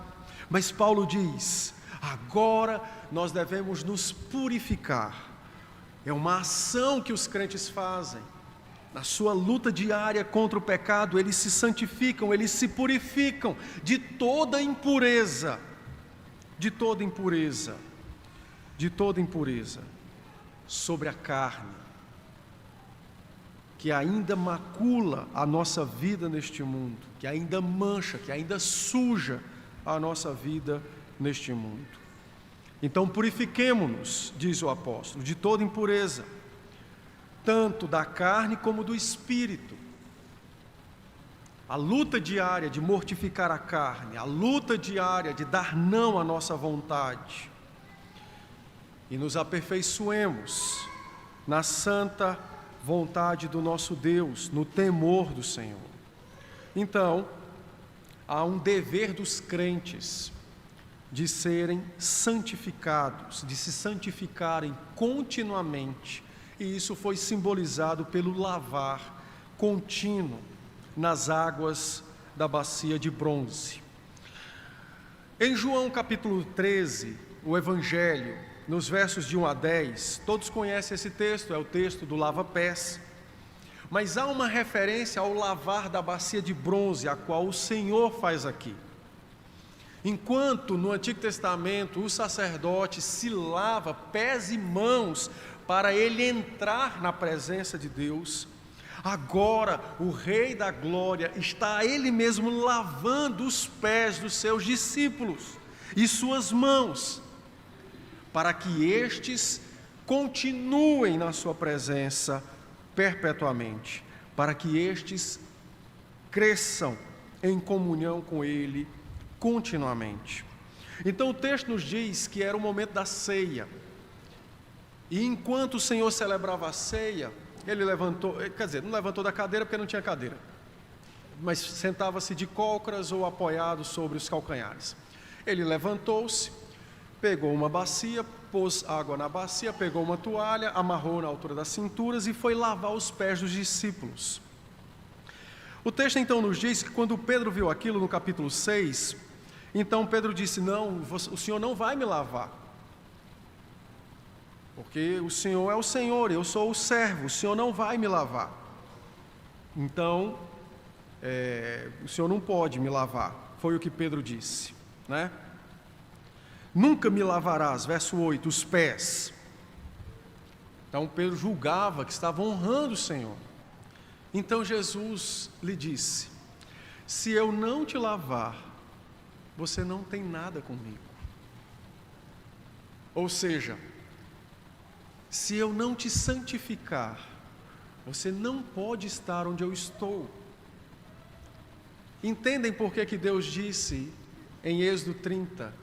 Mas Paulo diz: agora nós devemos nos purificar. É uma ação que os crentes fazem. Na sua luta diária contra o pecado, eles se santificam, eles se purificam de toda impureza, de toda impureza, de toda impureza sobre a carne, que ainda macula a nossa vida neste mundo, que ainda mancha, que ainda suja a nossa vida neste mundo. Então purifiquemo-nos, diz o apóstolo, de toda impureza, tanto da carne como do espírito. A luta diária de mortificar a carne, a luta diária de dar não à nossa vontade, e nos aperfeiçoemos na santa vontade do nosso Deus, no temor do Senhor. Então, há um dever dos crentes de serem santificados, de se santificarem continuamente. E isso foi simbolizado pelo lavar contínuo nas águas da bacia de bronze. Em João capítulo 13, o Evangelho, nos versos de 1 a 10, todos conhecem esse texto, é o texto do lava-pés. Mas há uma referência ao lavar da bacia de bronze, a qual o Senhor faz aqui. Enquanto no Antigo Testamento o sacerdote se lava pés e mãos para ele entrar na presença de Deus, agora o Rei da Glória está ele mesmo lavando os pés dos seus discípulos e suas mãos, para que estes continuem na sua presença perpetuamente, para que estes cresçam em comunhão com ele continuamente. Então o texto nos diz que era o momento da ceia. E enquanto o Senhor celebrava a ceia, ele levantou, quer dizer, não levantou da cadeira porque não tinha cadeira, mas sentava-se de cócoras ou apoiado sobre os calcanhares. Ele levantou-se, pegou uma bacia, pôs água na bacia, pegou uma toalha, amarrou na altura das cinturas e foi lavar os pés dos discípulos. O texto então nos diz que quando Pedro viu aquilo no capítulo 6, então Pedro disse: não, o Senhor não vai me lavar, porque o Senhor é o Senhor, eu sou o servo, o Senhor não vai me lavar. Então, o Senhor não pode me lavar, foi o que Pedro disse, né? Nunca me lavarás, verso 8, os pés. Então Pedro julgava que estava honrando o Senhor. Então Jesus lhe disse: se eu não te lavar, você não tem nada comigo. Ou seja, se eu não te santificar, você não pode estar onde eu estou. Entendem por que Deus disse em Êxodo 30,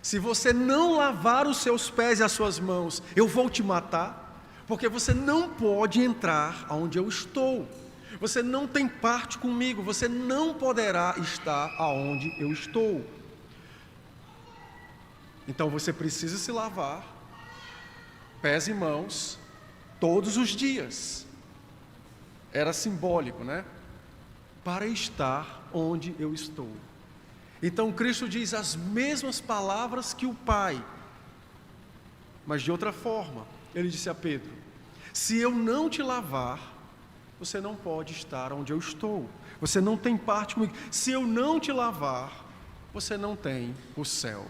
se você não lavar os seus pés e as suas mãos, eu vou te matar, porque você não pode entrar onde eu estou. Você não tem parte comigo, você não poderá estar aonde eu estou. Então você precisa se lavar pés e mãos todos os dias. Era simbólico, né? Para estar onde eu estou. Então Cristo diz as mesmas palavras que o Pai, mas de outra forma. Ele disse a Pedro: se eu não te lavar, você não pode estar onde eu estou, você não tem parte comigo. Se eu não te lavar, você não tem o céu.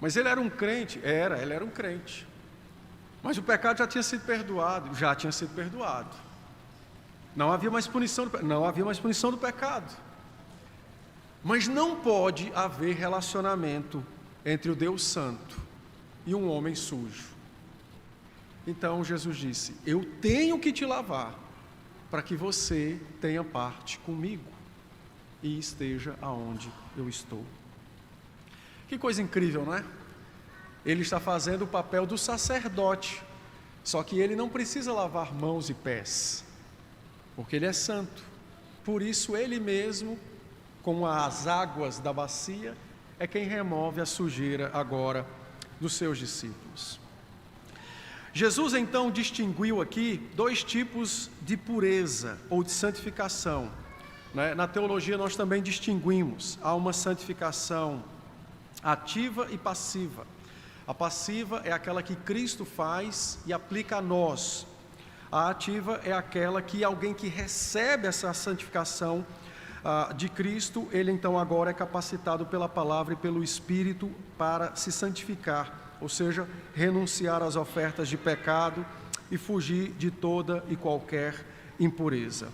Mas ele era um crente? Ele era um crente. Mas o pecado já tinha sido perdoado, Não havia mais punição do pecado. Mas não pode haver relacionamento entre o Deus Santo e um homem sujo. Então Jesus disse: eu tenho que te lavar, para que você tenha parte comigo e esteja aonde eu estou. Que coisa incrível, não é? Ele está fazendo o papel do sacerdote, só que ele não precisa lavar mãos e pés, porque ele é santo. Por isso ele mesmo, com as águas da bacia, é quem remove a sujeira agora dos seus discípulos. Jesus então distinguiu aqui dois tipos de pureza ou de santificação, né? Na teologia nós também distinguimos, há uma santificação ativa e passiva. A passiva é aquela que Cristo faz e aplica a nós. A ativa é aquela que alguém que recebe essa santificação de Cristo, ele então agora é capacitado pela palavra e pelo Espírito para se santificar, ou seja, renunciar às ofertas de pecado e fugir de toda e qualquer impureza.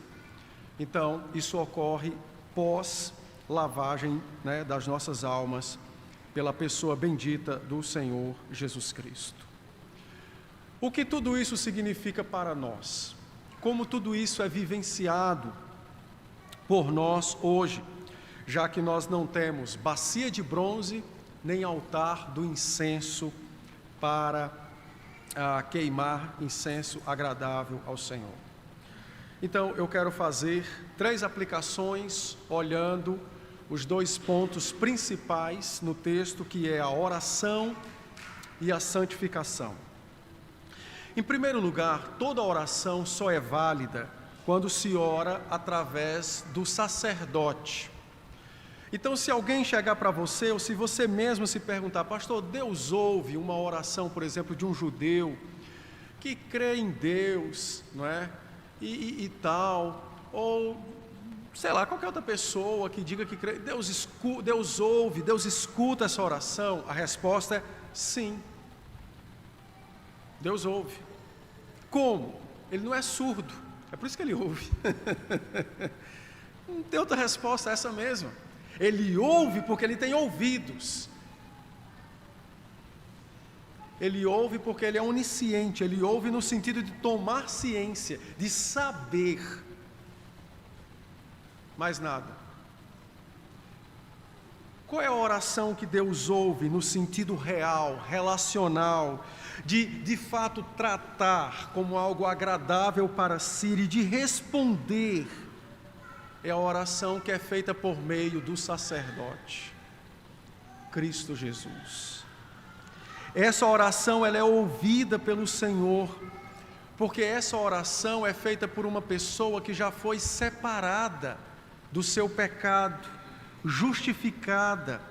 Então, isso ocorre pós lavagem, né, das nossas almas pela pessoa bendita do Senhor Jesus Cristo. O que tudo isso significa para nós? Como tudo isso é vivenciado por nós hoje, já que nós não temos bacia de bronze, nem altar do incenso para queimar incenso agradável ao Senhor. Então, eu quero fazer 3 aplicações, olhando os 2 pontos principais no texto, que é a oração e a santificação. Em primeiro lugar, toda oração só é válida quando se ora através do sacerdote. Então, se alguém chegar para você, ou se você mesmo se perguntar: pastor, Deus ouve uma oração, por exemplo, de um judeu que crê em Deus, não é? E tal, ou sei lá, qualquer outra pessoa que diga que crê, Deus ouve, Deus escuta essa oração, a resposta é sim. Deus ouve. Como? Ele não é surdo, é por isso que ele ouve. Não tem outra resposta, é essa mesma. Ele ouve porque ele tem ouvidos. Ele ouve porque ele é onisciente. Ele ouve no sentido de tomar ciência, de saber. Mais nada. Qual é a oração que Deus ouve no sentido real, relacional, de fato tratar como algo agradável para si e de responder? É a oração que é feita por meio do sacerdote, Cristo Jesus. Essa oração ela é ouvida pelo Senhor, porque essa oração é feita por uma pessoa que já foi separada do seu pecado, justificada,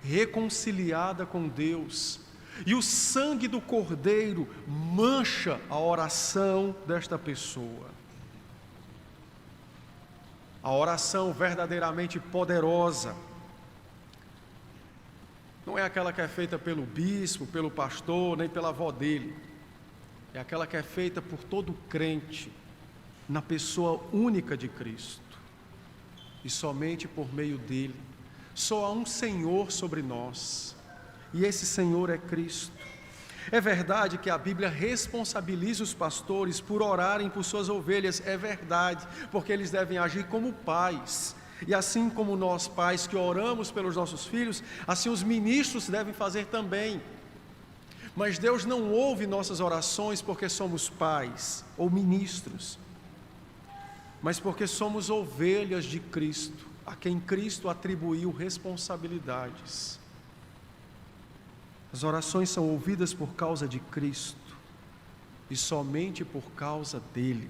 reconciliada com Deus. E o sangue do Cordeiro mancha a oração desta pessoa. A oração verdadeiramente poderosa não é aquela que é feita pelo bispo, pelo pastor, nem pela avó dele. É aquela que é feita por todo crente na pessoa única de Cristo. E somente por meio dele. Só há um Senhor sobre nós, e esse Senhor é Cristo. É verdade que a Bíblia responsabiliza os pastores por orarem por suas ovelhas, é verdade, porque eles devem agir como pais. E assim como nós pais que oramos pelos nossos filhos, assim os ministros devem fazer também. Mas Deus não ouve nossas orações porque somos pais ou ministros, mas porque somos ovelhas de Cristo, a quem Cristo atribuiu responsabilidades. As orações são ouvidas por causa de Cristo e somente por causa dele.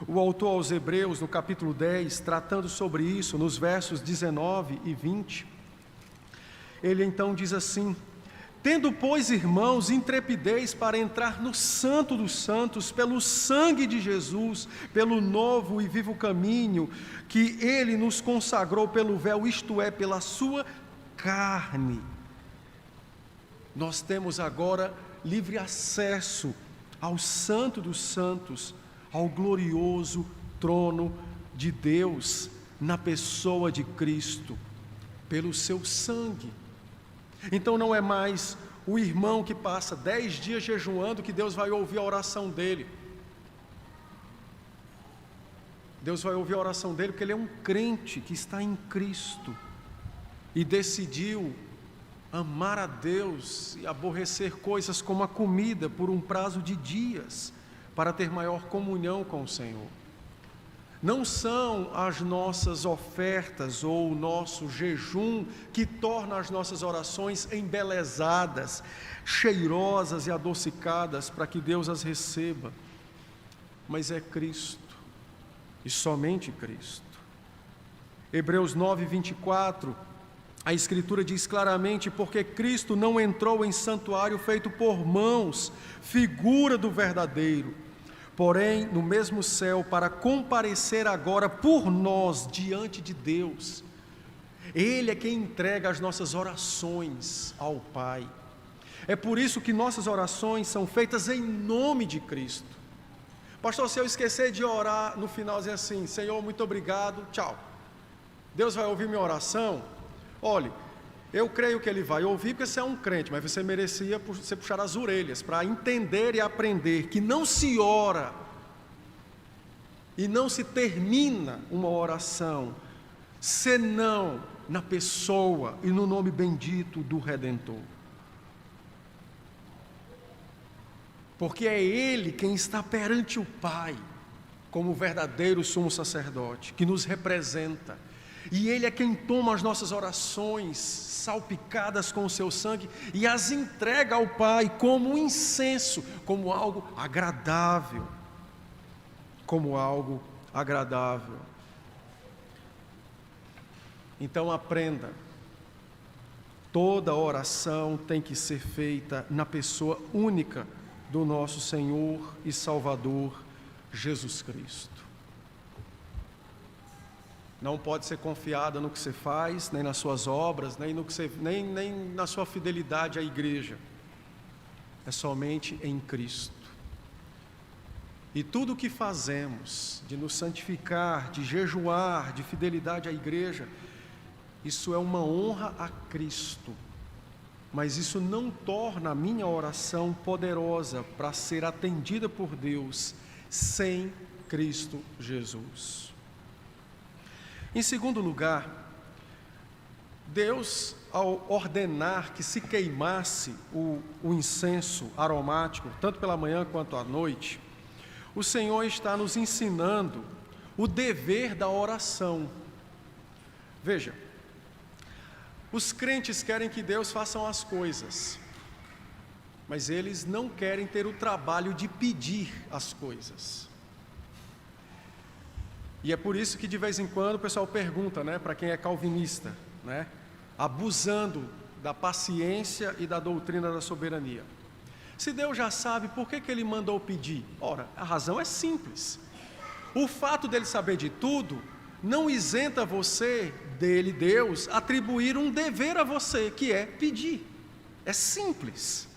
O autor aos Hebreus, no capítulo 10, tratando sobre isso, nos versos 19 e 20, ele então diz assim: tendo, pois, irmãos, intrepidez para entrar no Santo dos Santos, pelo sangue de Jesus, pelo novo e vivo caminho que ele nos consagrou pelo véu, isto é, pela sua carne. Nós temos agora livre acesso ao Santo dos Santos, ao glorioso trono de Deus, na pessoa de Cristo, pelo seu sangue. Então não é mais o irmão que passa 10 dias jejuando que Deus vai ouvir a oração dele. Deus vai ouvir a oração dele, porque ele é um crente que está em Cristo e decidiu amar a Deus e aborrecer coisas como a comida por um prazo de dias, para ter maior comunhão com o Senhor. Não são as nossas ofertas ou o nosso jejum que torna as nossas orações embelezadas, cheirosas e adocicadas para que Deus as receba, mas é Cristo. E somente Cristo. Hebreus 9, 24, a Escritura diz claramente: porque Cristo não entrou em santuário feito por mãos, figura do verdadeiro, porém no mesmo céu, para comparecer agora por nós diante de Deus. Ele é quem entrega as nossas orações ao Pai. É por isso que nossas orações são feitas em nome de Cristo. Pastor, se eu esquecer de orar no final, dizer assim: Senhor, muito obrigado, tchau. Deus vai ouvir minha oração? Olhe, eu creio que Ele vai ouvir, porque você é um crente, mas você merecia você puxar as orelhas, para entender e aprender que não se ora e não se termina uma oração, senão na pessoa e no nome bendito do Redentor. Porque é Ele quem está perante o Pai, como o verdadeiro sumo sacerdote, que nos representa. E Ele é quem toma as nossas orações, salpicadas com o seu sangue, e as entrega ao Pai como um incenso, como algo agradável. Como algo agradável. Então aprenda. Toda oração tem que ser feita na pessoa única do nosso Senhor e Salvador, Jesus Cristo. Não pode ser confiada no que você faz, nem nas suas obras, nem na sua fidelidade à igreja. É somente em Cristo. E tudo o que fazemos, de nos santificar, de jejuar, de fidelidade à igreja, isso é uma honra a Cristo. Mas isso não torna a minha oração poderosa para ser atendida por Deus sem Cristo Jesus. Em segundo lugar, Deus, ao ordenar que se queimasse o incenso aromático, tanto pela manhã quanto à noite, o Senhor está nos ensinando o dever da oração. Veja, os crentes querem que Deus faça as coisas, mas eles não querem ter o trabalho de pedir as coisas. E é por isso que de vez em quando o pessoal pergunta, para quem é calvinista, abusando da paciência e da doutrina da soberania. Se Deus já sabe, por que Ele mandou pedir? Ora, a razão é simples. O fato dele saber de tudo não isenta você, dele, Deus, atribuir um dever a você, que é pedir. É simples.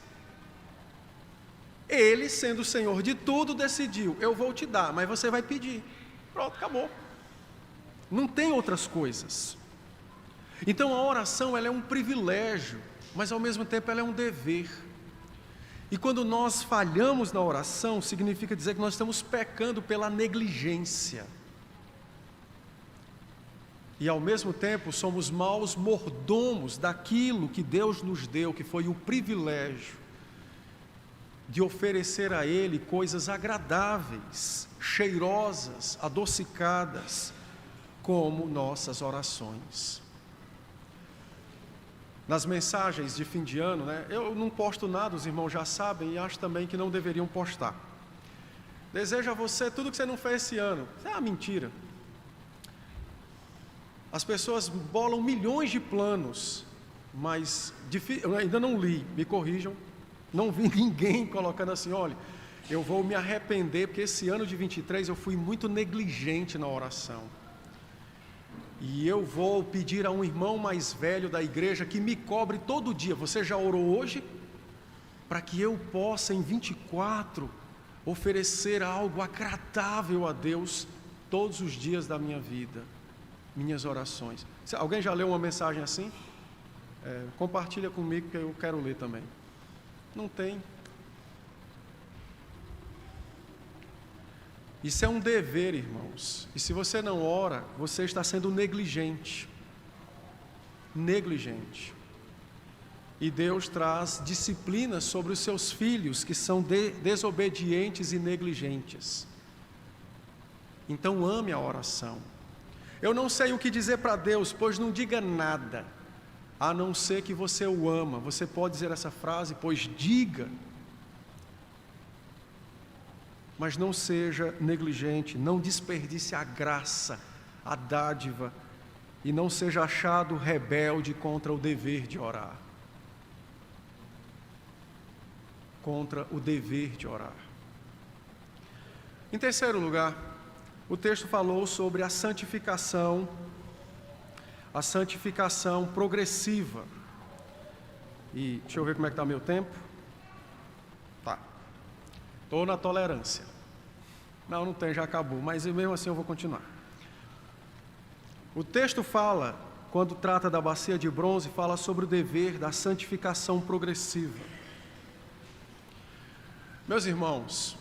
Ele, sendo o Senhor de tudo, decidiu: eu vou te dar, mas você vai pedir. Pronto, acabou. Não tem outras coisas. Então a oração, ela é um privilégio, mas ao mesmo tempo ela é um dever. E quando nós falhamos na oração, significa dizer que nós estamos pecando pela negligência. E ao mesmo tempo somos maus mordomos daquilo que Deus nos deu, que foi o privilégio de oferecer a Ele coisas agradáveis, cheirosas, adocicadas, como nossas orações. Nas mensagens de fim de ano, eu não posto nada, os irmãos já sabem, e acho também que não deveriam postar. Desejo a você tudo que você não fez esse ano. Isso é uma mentira. As pessoas bolam milhões de planos, mas eu ainda não li, me corrijam, não vi ninguém colocando assim: olha, eu vou me arrepender, porque esse ano de 23 eu fui muito negligente na oração. E eu vou pedir a um irmão mais velho da igreja que me cobre todo dia. Você já orou hoje? Para que eu possa em 24 oferecer algo agradável a Deus todos os dias da minha vida, minhas orações. Alguém já leu uma mensagem assim? Compartilha comigo que eu quero ler também. Não tem. Isso é um dever, irmãos. E se você não ora, você está sendo negligente. Negligente. E Deus traz disciplina sobre os seus filhos que são desobedientes e negligentes. Então ame a oração. Eu não sei o que dizer para Deus, pois não diga nada, a não ser que você o ama. Você pode dizer essa frase, pois diga. Mas não seja negligente, não desperdice a graça, a dádiva, e não seja achado rebelde contra o dever de orar. Contra o dever de orar. Em terceiro lugar, o texto falou sobre a santificação progressiva. E deixa eu ver como é que está meu tempo. Tá. Estou na tolerância. Não tem, já acabou, mas mesmo assim eu vou continuar. O texto fala, quando trata da bacia de bronze, fala sobre o dever da santificação progressiva. Meus irmãos,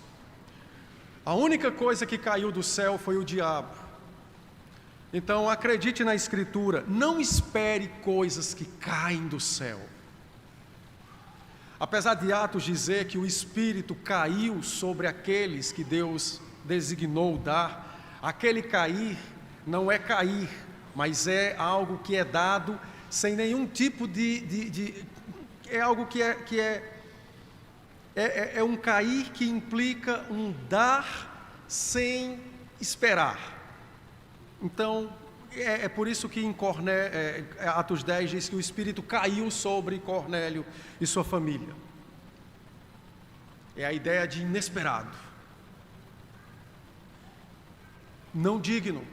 a única coisa que caiu do céu foi o diabo. Então acredite na Escritura, não espere coisas que caem do céu. Apesar de Atos dizer que o Espírito caiu sobre aqueles que Deus designou dar, aquele cair não é cair, mas é algo que é dado sem nenhum tipo é algo que é um cair que implica um dar sem esperar. Então, é por isso que em Atos 10 diz que o Espírito caiu sobre Cornélio e sua família. É a ideia de inesperado. Não digno,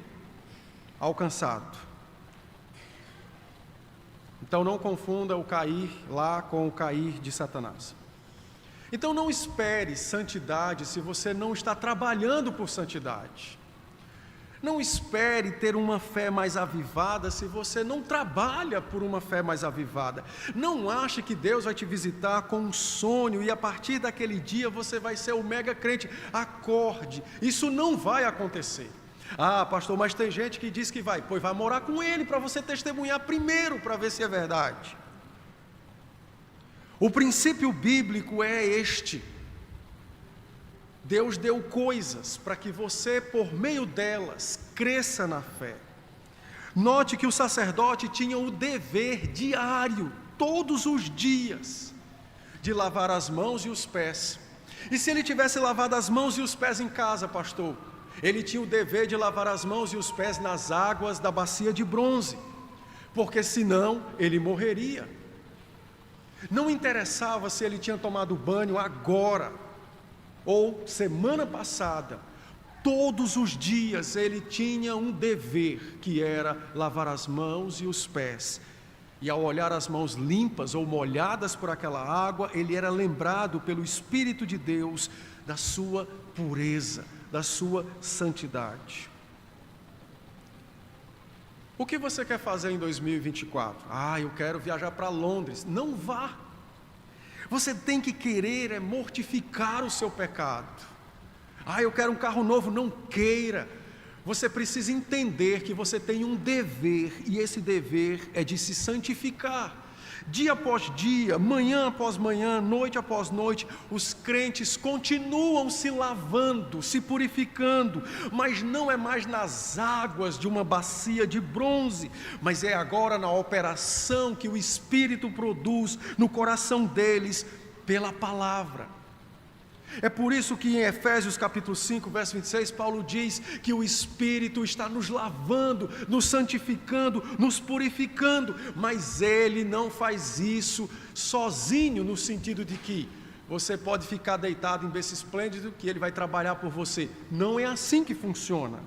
alcançado. Então não confunda o cair lá com o cair de Satanás. Então não espere santidade se você não está trabalhando por santidade. Não espere ter uma fé mais avivada se você não trabalha por uma fé mais avivada. Não ache que Deus vai te visitar com um sonho e a partir daquele dia você vai ser o mega crente. Acorde, isso não vai acontecer. Ah, pastor, mas tem gente que diz que vai. Pois vai morar com ele para você testemunhar primeiro para ver se é verdade. O princípio bíblico é este. Deus deu coisas para que você, por meio delas, cresça na fé. Note que o sacerdote tinha o dever diário, todos os dias, de lavar as mãos e os pés. E se ele tivesse lavado as mãos e os pés em casa, pastor, ele tinha o dever de lavar as mãos e os pés nas águas da bacia de bronze, porque senão ele morreria. Não interessava se ele tinha tomado banho agora ou semana passada, todos os dias ele tinha um dever, que era lavar as mãos e os pés. E ao olhar as mãos limpas ou molhadas por aquela água, ele era lembrado pelo Espírito de Deus da sua pureza, da sua santidade. O que você quer fazer em 2024? Eu quero viajar para Londres. Não vá. Você tem que querer mortificar o seu pecado. Eu quero um carro novo. Não queira. Você precisa entender que você tem um dever, e esse dever é de se santificar. Dia após dia, manhã após manhã, noite após noite, os crentes continuam se lavando, se purificando, mas não é mais nas águas de uma bacia de bronze, mas é agora na operação que o Espírito produz no coração deles pela palavra. É por isso que em Efésios capítulo 5, verso 26, Paulo diz que o Espírito está nos lavando, nos santificando, nos purificando, mas Ele não faz isso sozinho, no sentido de que você pode ficar deitado em berço esplêndido, que Ele vai trabalhar por você. Não é assim que funciona.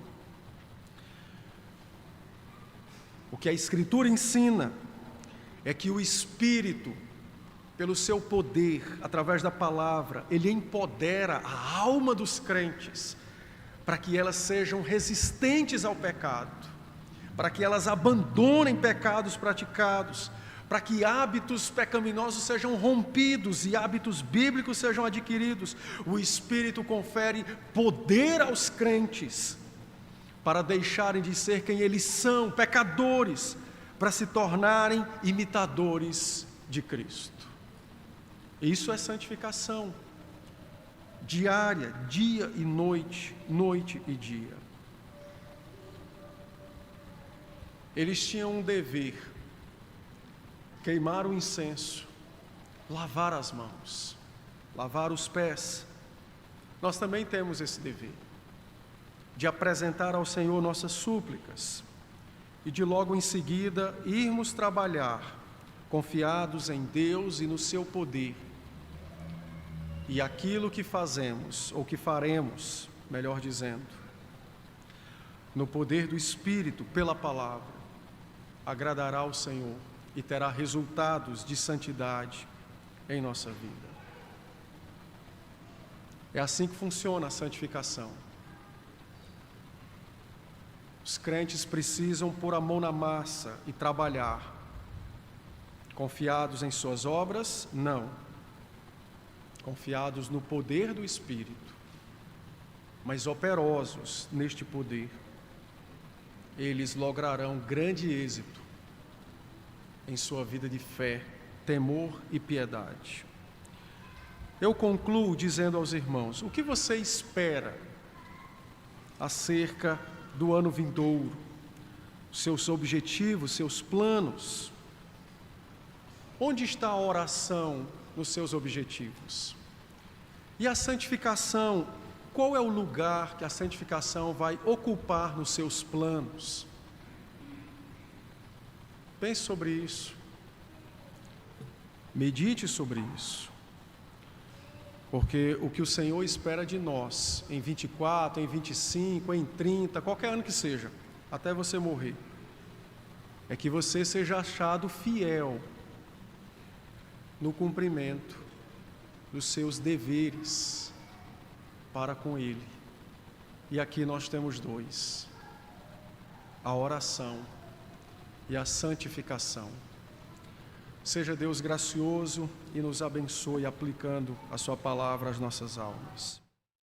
O que a Escritura ensina é que o Espírito, pelo seu poder, através da palavra, Ele empodera a alma dos crentes, para que elas sejam resistentes ao pecado, para que elas abandonem pecados praticados, para que hábitos pecaminosos sejam rompidos e hábitos bíblicos sejam adquiridos. O Espírito confere poder aos crentes para deixarem de ser quem eles são, pecadores, para se tornarem imitadores de Cristo. Isso é santificação diária, dia e noite, noite e dia. Eles tinham um dever: queimar o incenso, lavar as mãos, lavar os pés. Nós também temos esse dever de apresentar ao Senhor nossas súplicas e de logo em seguida irmos trabalhar, confiados em Deus e no seu poder. E aquilo que fazemos, ou que faremos, melhor dizendo, no poder do Espírito, pela palavra, agradará ao Senhor e terá resultados de santidade em nossa vida. É assim que funciona a santificação. Os crentes precisam pôr a mão na massa e trabalhar. Confiados em suas obras? Não. Confiados no poder do Espírito, mas operosos neste poder. Eles lograrão grande êxito em sua vida de fé, temor e piedade. Eu concluo dizendo aos irmãos: o que você espera acerca do ano vindouro? Seus objetivos, seus planos? Onde está a oração nos seus objetivos? E a santificação, qual é o lugar que a santificação vai ocupar nos seus planos? Pense sobre isso. Medite sobre isso. Porque o que o Senhor espera de nós, em 24, em 25, em 30, qualquer ano que seja, até você morrer, é que você seja achado fiel no cumprimento dos seus deveres para com Ele. E aqui nós temos dois: a oração e a santificação. Seja Deus gracioso e nos abençoe aplicando a sua palavra às nossas almas.